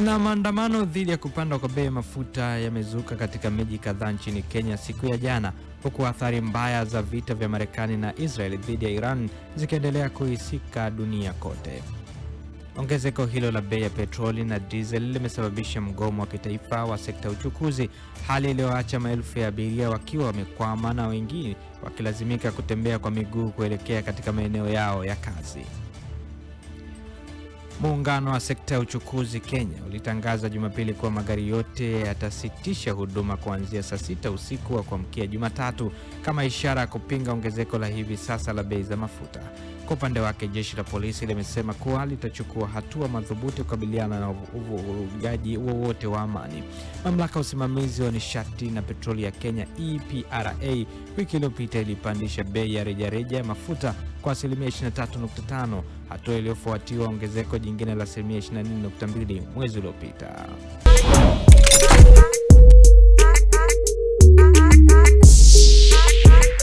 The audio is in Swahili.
Na maandamano dhidi ya kupanda kwa bei ya mafuta yamezuka katika miji kadhaa nchini Kenya siku ya jana, huku athari mbaya za vita vya Marekani na Israel dhidi ya Iran zikiendelea kuhisika dunia kote. Ongezeko hilo la bei ya petroli na diesel limesababisha mgomo wa kitaifa wa sekta ya uchukuzi, hali iliyoacha maelfu ya abiria wakiwa wamekwama na wengine wakilazimika kutembea kwa miguu kuelekea katika maeneo yao ya kazi. Muungano wa sekta ya uchukuzi Kenya ulitangaza Jumapili kuwa magari yote yatasitisha huduma kuanzia saa 6 usiku wa kuamkia Jumatatu kama ishara ya kupinga ongezeko la hivi sasa la bei za mafuta. Kwa upande wake, jeshi la polisi limesema kuwa litachukua hatua madhubuti kukabiliana na uvurugaji wowote wa amani. Mamlaka ya usimamizi wa nishati na petroli ya Kenya EPRA wiki iliyopita ilipandisha bei ya rejareja ya mafuta kwa asilimia 23.5, hatua iliyofuatiwa ongezeko jingine la asilimia 24.2 mwezi uliopita.